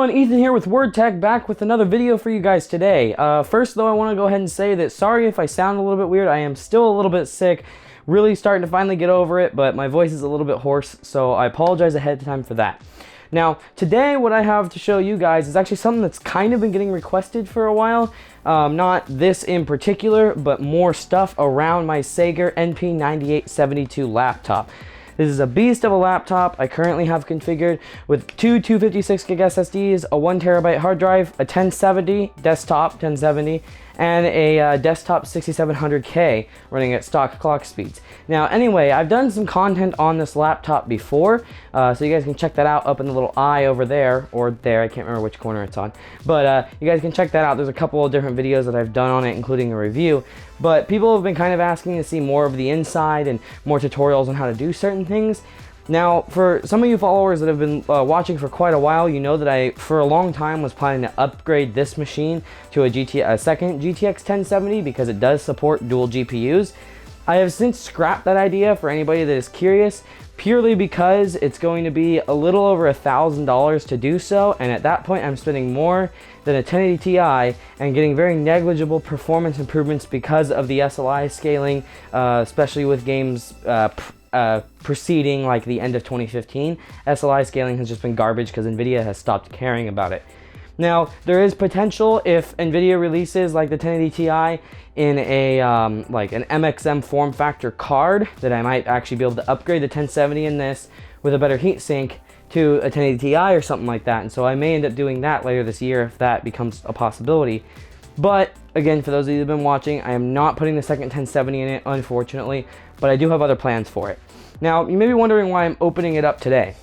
everyone, Ethan here with WordTech, back with another video for you guys today. First though, I want to go ahead and say that sorry if I sound a little bit weird. I am still a little bit sick, really starting to finally get over it, but my voice is a little bit hoarse, so I apologize ahead of time for that. Now, today what I have to show you guys is actually something that's kind of been getting requested for a while. Not this in particular, but more stuff around my Sega NP987X laptop. This is a beast of a laptop I currently have configured with two 256 gig SSDs, a 1TB hard drive, a 1070 desktop 1070, and a desktop 6700K running at stock clock speeds. Now anyway, I've done some content on this laptop before, so you guys can check that out up in the little eye over there, or there, I can't remember which corner it's on, but you guys can check that out. There's a couple of different videos that I've done on it, including a review, but people have been kind of asking to see more of the inside and more tutorials on how to do certain things. Now, for some of you followers that have been watching for quite a while, you know that I, for a long time, was planning to upgrade this machine to a second GTX 1070 because it does support dual GPUs. I have since scrapped that idea for anybody that is curious, purely because it's going to be a little over $1,000 to do so, and at that point I'm spending more than a 1080 Ti and getting very negligible performance improvements because of the SLI scaling, especially with games preceding like the end of 2015. SLI scaling has just been garbage because NVIDIA has stopped caring about it. Now, there is potential if NVIDIA releases like the 1080 Ti in a like an MXM form factor card, that I might actually be able to upgrade the 1070 in this with a better heatsink to a 1080 Ti or something like that. And so I may end up doing that later this year if that becomes a possibility. But again, for those of you that have been watching, I am not putting the second 1070 in it, unfortunately, but I do have other plans for it. Now, you may be wondering why I'm opening it up today.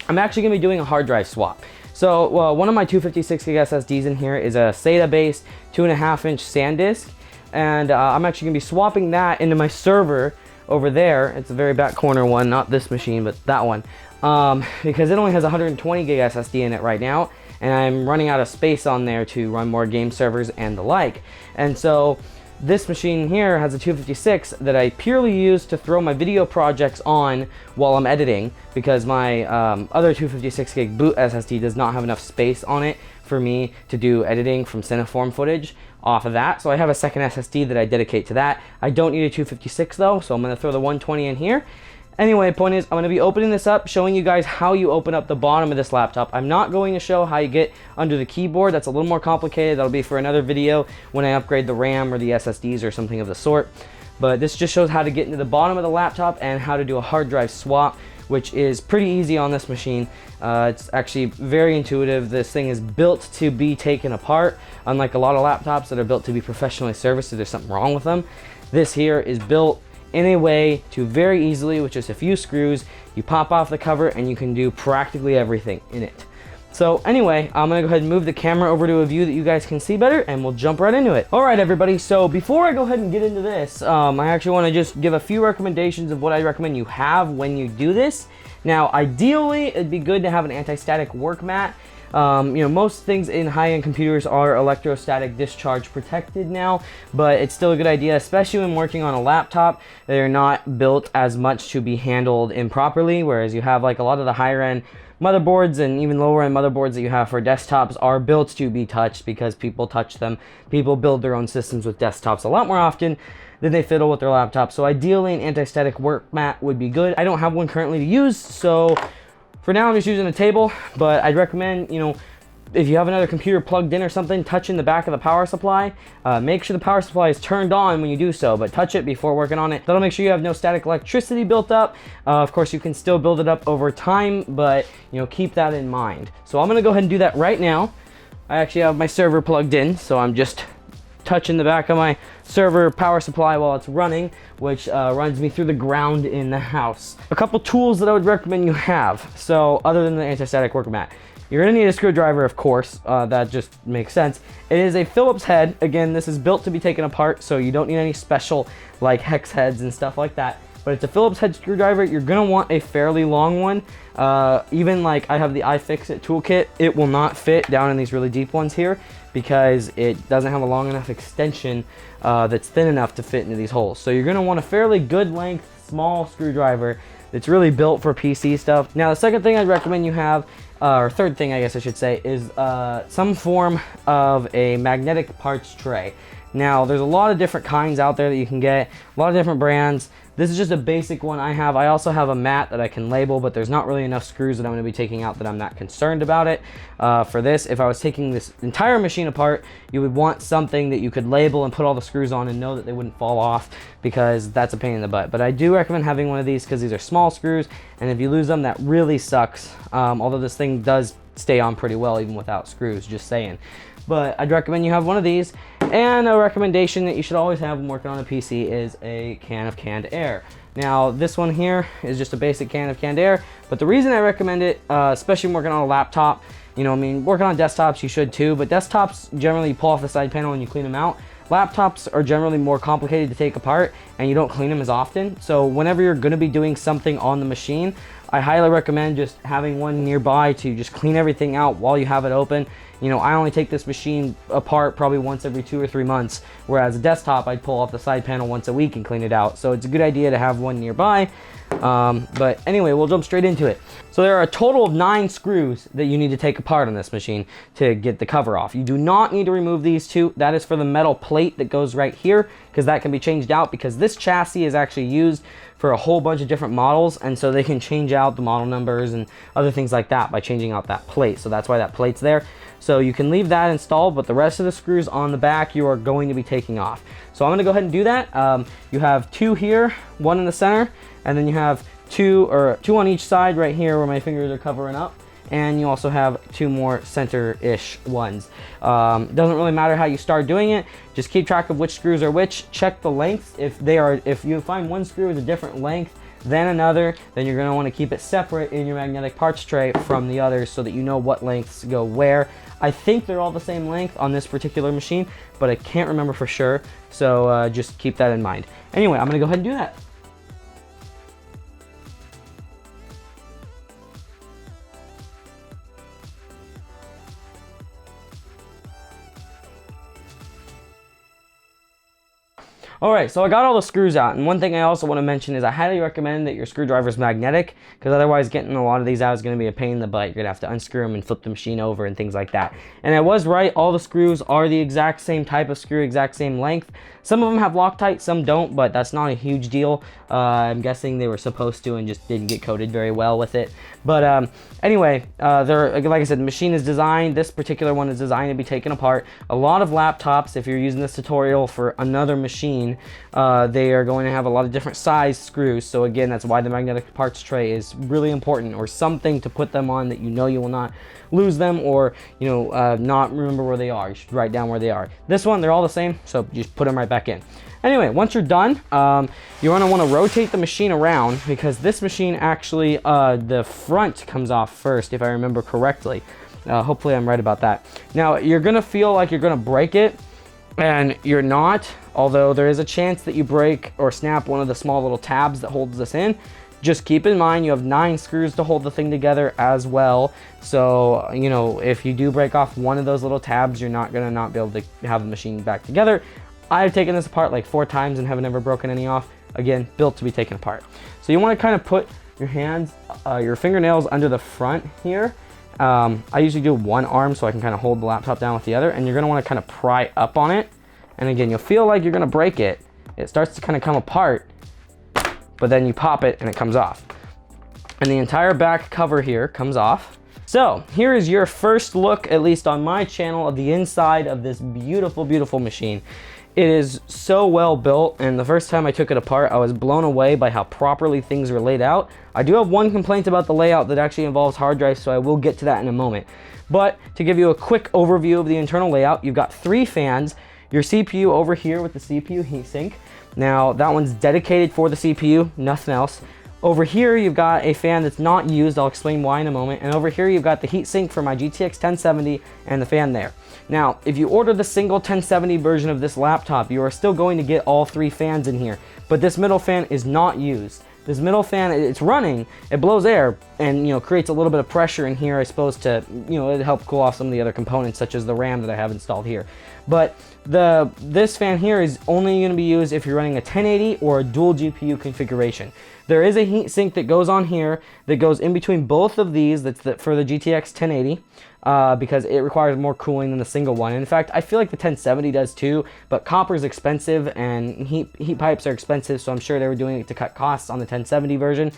I'm actually going to be doing a hard drive swap. So, one of my 256 gig SSDs in here is a SATA-based 2.5-inch SanDisk, and I'm actually going to be swapping that into my server over there. It's a very back corner one, not this machine, but that one, because it only has 120 gig SSD in it right now, and I'm running out of space on there to run more game servers and the like. And so this machine here has a 256 that I purely use to throw my video projects on while I'm editing, because my other 256 gig boot SSD does not have enough space on it for me to do editing from Cineform footage off of that. So I have a second SSD that I dedicate to that. I don't need a 256 though, so I'm going to throw the 120 in here. Anyway, point is, I'm going to be opening this up, showing you guys how you open up the bottom of this laptop. I'm not going to show how you get under the keyboard. That's a little more complicated. That'll be for another video when I upgrade the RAM or the SSDs or something of the sort. But this just shows how to get into the bottom of the laptop and how to do a hard drive swap, which is pretty easy on this machine. It's actually very intuitive. This thing is built to be taken apart. Unlike a lot of laptops that are built to be professionally serviced if there's something wrong with them, this here is built in a way to very easily, with just a few screws, you pop off the cover and you can do practically everything in it. So anyway, I'm gonna go ahead and move the camera over to a view that you guys can see better, and we'll jump right into it. All right, everybody, so before I go ahead and get into this, I actually wanna just give a few recommendations of what I recommend you have when you do this. Now, ideally, it'd be good to have an anti-static work mat. You know, most things in high-end computers are electrostatic discharge protected now, but it's still a good idea, especially when working on a laptop. They're not built as much to be handled improperly, whereas you have like a lot of the higher-end motherboards and even lower-end motherboards that you have for desktops are built to be touched because people touch them. People build their own systems with desktops a lot more often than they fiddle with their laptops. So ideally, an anti-static work mat would be good. I don't have one currently to use, so for now, I'm just using a table, but I'd recommend, you know, if you have another computer plugged in or something, touching the back of the power supply. Make sure the power supply is turned on when you do so, but touch it before working on it. That'll make sure you have no static electricity built up. Of course, you can still build it up over time, but, you know, keep that in mind. So I'm gonna go ahead and do that right now. I actually have my server plugged in, so I'm just touching the back of my server power supply while it's running, which runs me through the ground in the house. A couple tools that I would recommend you have. So other than the anti-static work mat, you're gonna need a screwdriver, of course. That just makes sense. It is a Phillips head. Again, this is built to be taken apart, so you don't need any special like hex heads and stuff like that. But it's a Phillips head screwdriver. You're gonna want a fairly long one. Even like I have the iFixit toolkit, it will not fit down in these really deep ones here because it doesn't have a long enough extension that's thin enough to fit into these holes. So you're gonna want a fairly good length, small screwdriver It's really built for PC stuff. Now, the second thing I'd recommend you have, or third thing I guess I should say, is some form of a magnetic parts tray. Now, there's a lot of different kinds out there that you can get, a lot of different brands. This is just a basic one I have. I also have a mat that I can label, but there's not really enough screws that I'm going to be taking out that I'm not concerned about it. For this, if I was taking this entire machine apart, you would want something that you could label and put all the screws on and know that they wouldn't fall off, because that's a pain in the butt. But I do recommend having one of these because these are small screws, and if you lose them, that really sucks. Although this thing does stay on pretty well even without screws, just saying. But I'd recommend you have one of these. And a recommendation that you should always have when working on a PC is a can of canned air. Now, this one here is just a basic can of canned air, but the reason I recommend it, especially when working on a laptop, you know, I mean, working on desktops, you should too, but desktops generally pull off the side panel and you clean them out. Laptops are generally more complicated to take apart and you don't clean them as often. So whenever you're going to be doing something on the machine, I highly recommend just having one nearby to just clean everything out while you have it open. You know, I only take this machine apart probably once every 2 or 3 months, whereas a desktop, I'd pull off the side panel once a week and clean it out. So it's a good idea to have one nearby. But anyway, we'll jump straight into it. So there are a total of 9 screws that you need to take apart on this machine to get the cover off. You do not need to remove these 2. That is for the metal plate that goes right here, because that can be changed out, because this chassis is actually used for a whole bunch of different models, and so they can change out the model numbers and other things like that by changing out that plate. So that's why that plate's there. So you can leave that installed, but the rest of the screws on the back you are going to be taking off. So I'm going to go ahead and do that. You have 2 here, 1 in the center, and then you have 2 on each side right here where my fingers are covering up. And you also have 2 more center-ish ones. It doesn't really matter how you start doing it. Just keep track of which screws are which. Check the lengths. If you find one screw is a different length than another, then you're going to want to keep it separate in your magnetic parts tray from the others so that you know what lengths go where. I think they're all the same length on this particular machine, but I can't remember for sure. So just keep that in mind. Anyway, I'm going to go ahead and do that. Alright, so I got all the screws out, and one thing I also want to mention is I highly recommend that your screwdriver is magnetic, because otherwise getting a lot of these out is going to be a pain in the butt. You're going to have to unscrew them and flip the machine over and things like that. And I was right, all the screws are the exact same type of screw, exact same length. Some of them have Loctite, some don't, but that's not a huge deal. I'm guessing they were supposed to and just didn't get coated very well with it. But anyway, like I said, the machine is designed, this particular one is designed to be taken apart. A lot of laptops, if you're using this tutorial for another machine, they are going to have a lot of different size screws. So again, that's why the magnetic parts tray is really important, or something to put them on that you know you will not lose them, or you know, not remember where they are. You should write down where they are. This one, they're all the same, so just put them right back in. Anyway, once you're done, you're going to want to rotate the machine around, because this machine actually, the front comes off first, if I remember correctly. Hopefully I'm right about that. Now, you're going to feel like you're going to break it, and you're not, although there is a chance that you break or snap one of the small little tabs that holds this in. Just keep in mind you have 9 screws to hold the thing together as well. So, you know, if you do break off one of those little tabs, you're not going to not be able to have the machine back together. I've taken this apart like 4 times and haven't ever broken any off. Again, built to be taken apart. So you want to kind of put your hands, your fingernails under the front here. I usually do one arm so I can kind of hold the laptop down with the other, and you're going to want to kind of pry up on it. And again, you'll feel like you're going to break it. It starts to kind of come apart, but then you pop it and it comes off. And the entire back cover here comes off. So here is your first look, at least on my channel, of the inside of this beautiful, beautiful machine. It is so well built, and the first time I took it apart, I was blown away by how properly things were laid out. I do have one complaint about the layout that actually involves hard drives, so I will get to that in a moment. But to give you a quick overview of the internal layout, you've got 3 fans, your CPU over here with the CPU heatsink. Now, that one's dedicated for the CPU, nothing else. Over here, you've got a fan that's not used. I'll explain why in a moment. And over here, you've got the heatsink for my GTX 1070 and the fan there. Now, if you order the single 1070 version of this laptop, you are still going to get all 3 fans in here. But this middle fan is not used. This middle fan, it's running, it blows air, and you know, creates a little bit of pressure in here, I suppose, to, you know, it help cool off some of the other components, such as the RAM that I have installed here. But this fan here is only going to be used if you're running a 1080 or a dual GPU configuration. There is a heat sink that goes on here that goes in between both of these. That's for the GTX 1080 because it requires more cooling than the single one. And in fact, I feel like the 1070 does too, but copper is expensive and heat pipes are expensive, so I'm sure they were doing it to cut costs on the 1070 version.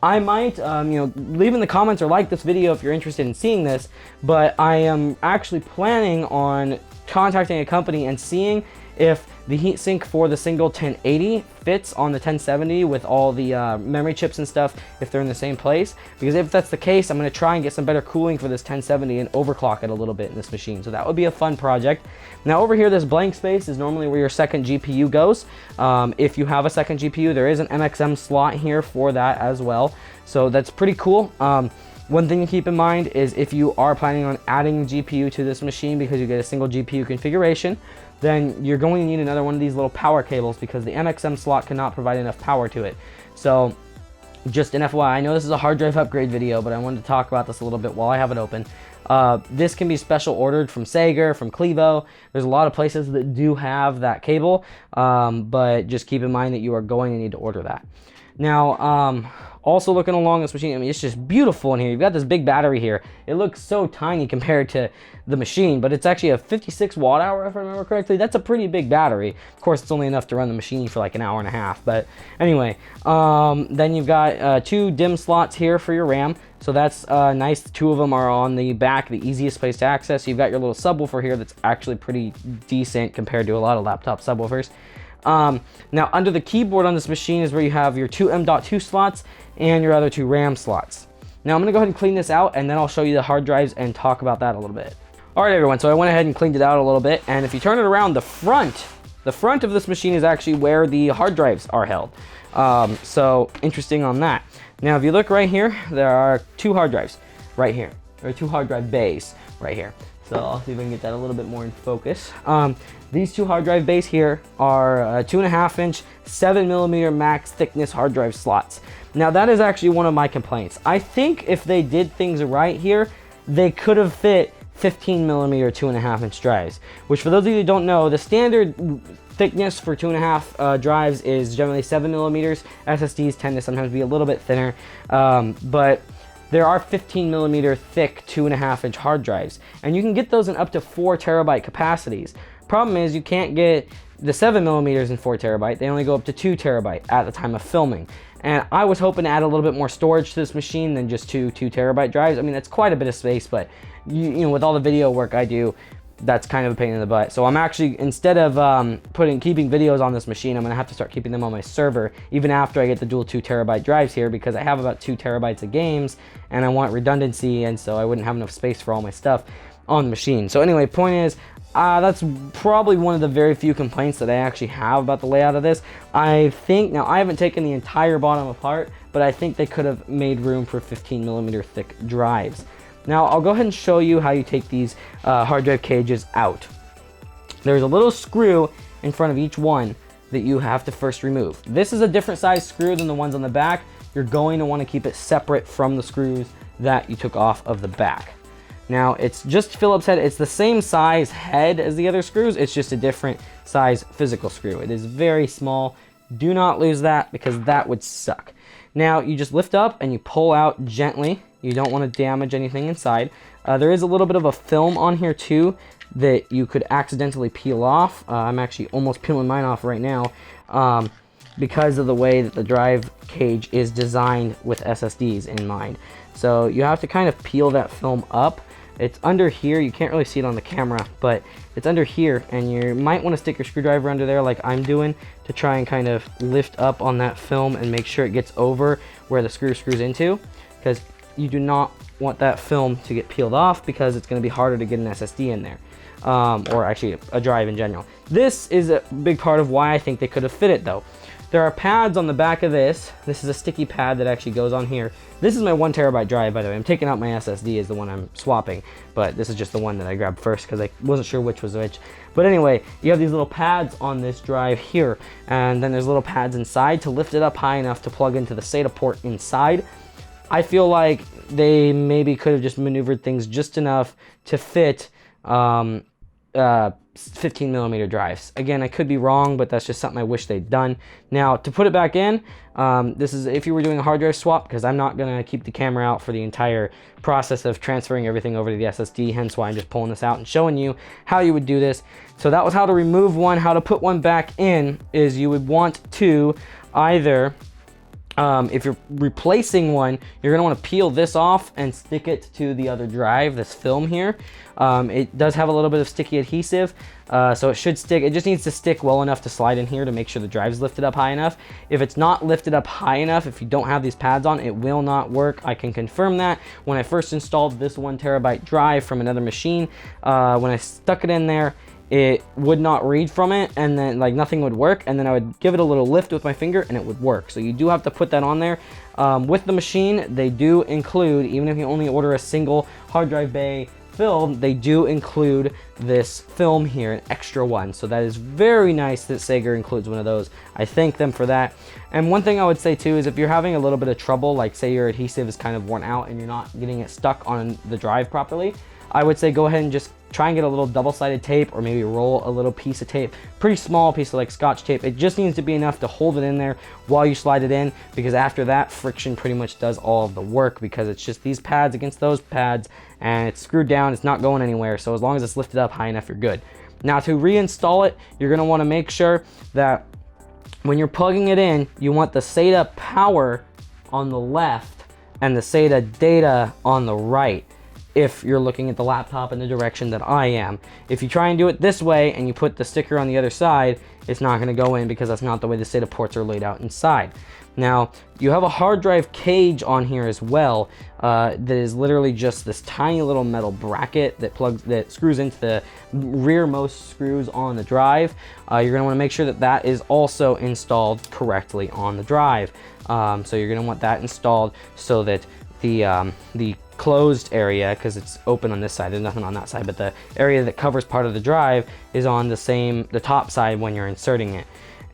I might, leave in the comments or like this video if you're interested in seeing this, but I am actually planning on contacting a company and seeing if the heatsink for the single 1080 fits on the 1070 with all the memory chips and stuff, if they're in the same place. Because if that's the case, I'm going to try and get some better cooling for this 1070 and overclock it a little bit in this machine. So that would be a fun project. Now over here, this blank space is normally where your second GPU goes. If you have a second GPU, there is an MXM slot here for that as well. So that's pretty cool. One thing to keep in mind is if you are planning on adding a GPU to this machine because you get a single GPU configuration, then you're going to need another one of these little power cables because the MXM slot cannot provide enough power to it. So just an FYI, I know this is a hard drive upgrade video, but I wanted to talk about this a little bit while I have it open. This can be special ordered from Sega, from Clevo. There's a lot of places that do have that cable, but just keep in mind that you are going to need to order that. Now, also looking along this machine, I mean, it's just beautiful in here. You've got this big battery here. It looks so tiny compared to the machine, but it's actually a 56 watt hour, if I remember correctly. That's a pretty big battery. Of course, it's only enough to run the machine for like an hour and a half, but anyway. Then you've got 2 DIMM slots here for your RAM. So that's nice. 2 of them are on the back, the easiest place to access. You've got your little subwoofer here that's actually pretty decent compared to a lot of laptop subwoofers. Now under the keyboard on this machine is where you have your 2 M.2 slots and your other 2 RAM slots. Now I'm going to go ahead and clean this out, and then I'll show you the hard drives and talk about that a little bit. Alright everyone, so I went ahead and cleaned it out a little bit, and if you turn it around, the front of this machine is actually where the hard drives are held. So interesting on that. Now if you look right here, there are 2 hard drives right here. There are 2 hard drive bays right here. So I'll see if I can get that a little bit more in focus. These 2 hard drive bays here are 2.5 inch, 7mm max thickness hard drive slots. Now that is actually one of my complaints. I think if they did things right here, they could have fit 15mm 2.5 inch drives, which for those of you who don't know, the standard thickness for 2.5 drives is generally 7mm. SSDs tend to sometimes be a little bit thinner, but there are 15mm thick 2.5 inch hard drives, and you can get those in up to 4 terabyte capacities. Problem is you can't get the 7mm in 4 terabyte. They only go up to 2 terabyte at the time of filming. And I was hoping to add a little bit more storage to this machine than just 2 terabyte drives. I mean, that's quite a bit of space, but you know, with all the video work I do, that's kind of a pain in the butt. So I'm actually, instead of keeping videos on this machine, I'm gonna have to start keeping them on my server, even after I get the dual 2 terabyte drives here, because I have about 2 terabytes of games, and I want redundancy, and so I wouldn't have enough space for all my stuff on the machine. So anyway, point is, that's probably one of the very few complaints that I actually have about the layout of this. I think, now I haven't taken the entire bottom apart, but I think they could have made room for 15mm thick drives. Now I'll go ahead and show you how you take these hard drive cages out. There's a little screw in front of each one that you have to first remove. This is a different size screw than the ones on the back. You're going to want to keep it separate from the screws that you took off of the back. Now it's just Phillips head. It's the same size head as the other screws. It's just a different size physical screw. It is very small. Do not lose that because that would suck. Now you just lift up and you pull out gently. You don't want to damage anything inside. There is a little bit of a film on here too that you could accidentally peel off. I'm actually almost peeling mine off right now because of the way that the drive cage is designed with SSDs in mind. So you have to kind of peel that film up. It's under here. You can't really see it on the camera, but it's under here, and you might want to stick your screwdriver under there like I'm doing to try and kind of lift up on that film and make sure it gets over where the screws into, because you do not want that film to get peeled off because it's going to be harder to get an SSD in there, or actually a drive in general. This is a big part of why I think they could have fit it though. There are pads on the back of this. This is a sticky pad that actually goes on here. This is my 1 terabyte drive, by the way. I'm taking out my SSD is the one I'm swapping, but this is just the one that I grabbed first because I wasn't sure which was which. But anyway, you have these little pads on this drive here, and then there's little pads inside to lift it up high enough to plug into the SATA port inside. I feel like they maybe could have just maneuvered things just enough to fit 7 15mm drives. Again, I could be wrong, but that's just something I wish they'd done. Now, to put it back in, this is if you were doing a hard drive swap, because I'm not going to keep the camera out for the entire process of transferring everything over to the SSD, hence why I'm just pulling this out and showing you how you would do this. So that was how to remove one. How to put one back in is you would want to either, if you're replacing one, you're going to want to peel this off and stick it to the other drive, this film here. It does have a little bit of sticky adhesive, so it should stick. It just needs to stick well enough to slide in here to make sure the drive's lifted up high enough. If it's not lifted up high enough, if you don't have these pads on, it will not work. I can confirm that. When I first installed this 1TB drive from another machine, when I stuck it in there, it would not read from it, and then like nothing would work, and then I would give it a little lift with my finger and it would work. So you do have to put that on there. With the machine, they do include, even if you only order a single hard drive bay film, they do include this film here, an extra one. So that is very nice that Sega includes one of those. I thank them for that. And one thing I would say too is if you're having a little bit of trouble, like say your adhesive is kind of worn out and you're not getting it stuck on the drive properly, I would say go ahead and just try and get a little double-sided tape, or maybe roll a little piece of tape, pretty small piece of like Scotch tape. It just needs to be enough to hold it in there while you slide it in, because after that, friction pretty much does all of the work, because it's just these pads against those pads and it's screwed down, it's not going anywhere. So as long as it's lifted up high enough, you're good. Now to reinstall it, you're gonna wanna make sure that when you're plugging it in, you want the SATA power on the left and the SATA data on the right, if you're looking at the laptop in the direction that I am. If you try and do it this way and you put the sticker on the other side, it's not going to go in, because that's not the way the SATA ports are laid out inside. Now, you have a hard drive cage on here as well, that is literally just this tiny little metal bracket that screws into the rearmost screws on the drive. You're going to want to make sure that that is also installed correctly on the drive. So you're going to want that installed so that the closed area, because it's open on this side, there's nothing on that side, but the area that covers part of the drive is on the top side when you're inserting it.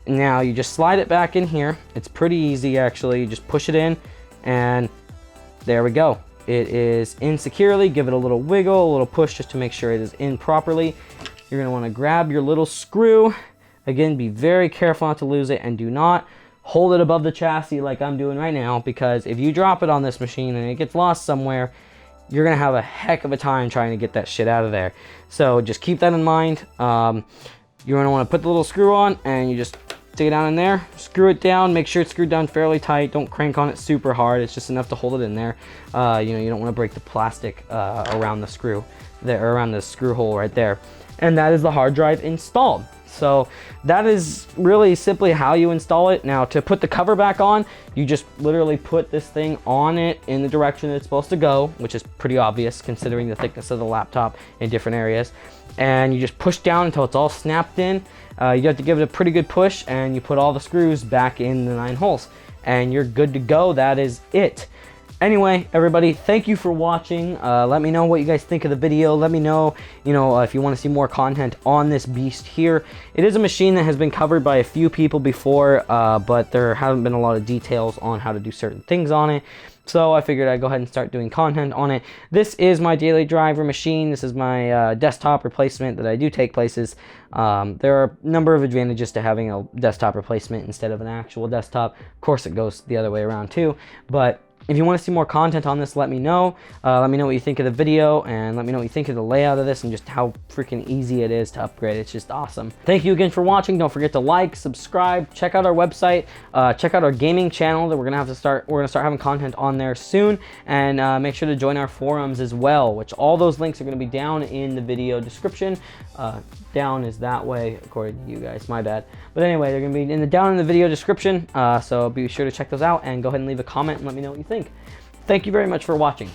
Now you just slide it back in here. It's pretty easy actually. You just push it in and there we go. It is in securely. Give it a little wiggle, a little push just to make sure it is in properly. You're going to want to grab your little screw. Again, be very careful not to lose it, and do not hold it above the chassis like I'm doing right now, because if you drop it on this machine and it gets lost somewhere, you're gonna have a heck of a time trying to get that shit out of there. So just keep that in mind. You're gonna wanna put the little screw on and you just stick it down in there, screw it down, make sure it's screwed down fairly tight. Don't crank on it super hard, it's just enough to hold it in there. You don't wanna break the plastic around the screw, around the screw hole right there. And that is the hard drive installed. So that is really simply how you install it. Now to put the cover back on, you just literally put this thing on it in the direction it's supposed to go, which is pretty obvious considering the thickness of the laptop in different areas. And you just push down until it's all snapped in. You have to give it a pretty good push, and you put all the screws back in the 9 holes and you're good to go. That is it. Anyway, everybody, thank you for watching. Let me know what you guys think of the video. Let me know, if you want to see more content on this beast here. It is a machine that has been covered by a few people before, but there haven't been a lot of details on how to do certain things on it. So I figured I'd go ahead and start doing content on it. This is my daily driver machine. This is my desktop replacement that I do take places. There are a number of advantages to having a desktop replacement instead of an actual desktop. Of course, it goes the other way around too, but if you want to see more content on this, let me know. Let me know what you think of the video, and let me know what you think of the layout of this and just how freaking easy it is to upgrade. It's just awesome. Thank you again for watching. Don't forget to like, subscribe, check out our website, check out our gaming channel that we're gonna start having content on there soon, and make sure to join our forums as well, which all those links are gonna be down in the video description. Down is that way, according to you guys, my bad. But anyway, they're gonna be down in the video description, so be sure to check those out and go ahead and leave a comment and let me know what you think. Thank you very much for watching.